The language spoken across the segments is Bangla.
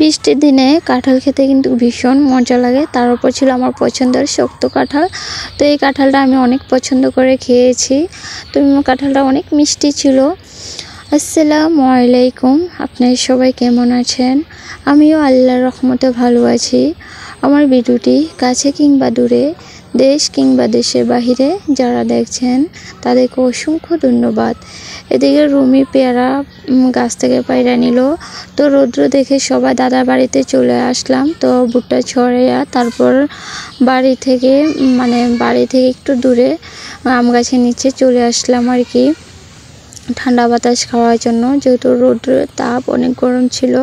বৃষ্টির দিনে কাঁঠাল খেতে কিন্তু ভীষণ মজা লাগে। তার উপর ছিল আমার পছন্দের শক্ত কাঁঠাল। তো এই কাঁঠালটা আমি অনেক পছন্দ করে খেয়েছি। তো কাঁঠালটা অনেক মিষ্টি ছিল। আসসালামু আলাইকুম, আপনারা সবাই কেমন আছেন? আমিও আল্লাহর রহমতে ভালো আছি। আমার ভিডিওটি কাছে কিংবা দূরে, দেশ কিংবা দেশের বাহিরে যারা দেখছেন তাদেরকে অসংখ্য ধন্যবাদ। এদিকে রুমি পেয়ারা গাছ থেকে পায়রা নিল। তো রৌদ্র দেখে সবাই দাদার বাড়িতে চলে আসলাম। তো ভুট্টা ছড়াইয়া তারপর বাড়ি থেকে একটু দূরে আম গাছের নিচে চলে আসলাম আর কি, ঠান্ডা বাতাস খাওয়ার জন্য, যেহেতু রৌদ্রের তাপ অনেক গরম ছিল।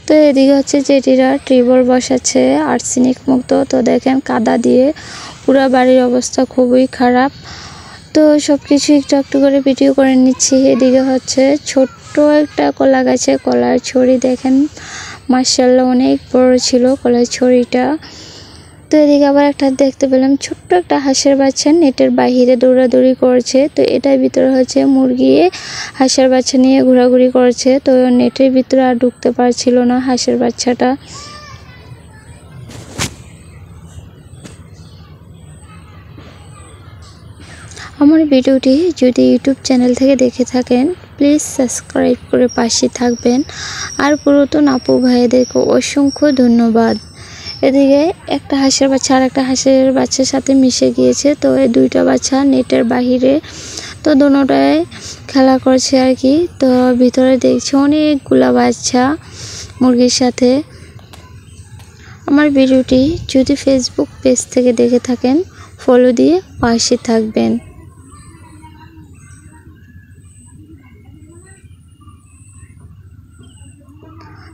তো এদিকে হচ্ছে জেঠিরা টিউবওয়েল বসাচ্ছে আর্সেনিক মুক্ত। তো দেখেন কাদা দিয়ে পুরো বাড়ির অবস্থা খুবই খারাপ। তো সব কিছু একটু একটু করে ভিডিও করে নিচ্ছি। এদিকে হচ্ছে ছোট্ট একটা কলা গাছে কলার ছড়ি দেখেন, মাশাআল্লাহ অনেক বড় ছিল কলার ছড়িটা। তো এদিকে আবার একটা দেখতে পেলাম ছোট্ট একটা হাঁসের বাচ্চা নেটের বাহিরে দৌড়াদৌড়ি করছে। তো এটার ভিতরে হচ্ছে মুরগি হাঁসের বাচ্চা নিয়ে ঘোরাঘুরি করছে। তো নেটের ভিতরে আর ঢুকতে পারছিল না হাঁসের বাচ্চাটা। আমার ভিডিওটি যদি ইউটিউব চ্যানেল থেকে দেখে থাকেন প্লিজ সাবস্ক্রাইব করে পাশে থাকবেন। আর পুরাতন আপু ভাইদেরকে অসংখ্য ধন্যবাদ। এদিকে একটা হাঁসের বাচ্চা আর একটা হাঁসের বাচ্চার সাথে মিশে গিয়েছে। তো এই দুইটা বাচ্চা নেটের বাহিরে, তো দোনোটায় খেলা করছে আর কি। তো ভিতরে দেখছি অনেকগুলা বাচ্চা মুরগির সাথে। আমার ভিডিওটি যদি ফেসবুক পেজ থেকে দেখে থাকেন ফলো দিয়ে পাশে থাকবেন।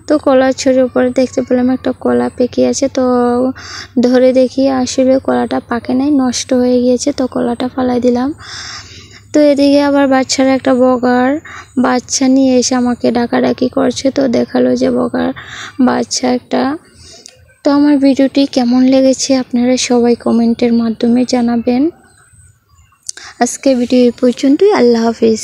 তো কলার ছড়ির উপরে দেখতে পেলাম একটা কলা পেকে আছে। তো ধরে দেখি আসলে কলাটা পাকে নাই, নষ্ট হয়ে গিয়েছে। তো কলাটা ফালাই দিলাম। তো এদিকে আবার বাচ্চারা একটা বগার বাচ্চা নিয়ে এসে আমাকে ডাকাডাকি করছে। তো দেখালো যে বগার বাচ্চা একটা। তো আমার ভিডিওটি কেমন লেগেছে আপনারা সবাই কমেন্টের মাধ্যমে জানাবেন। আজকে ভিডিও এই পর্যন্তই। আল্লাহ হাফিজ।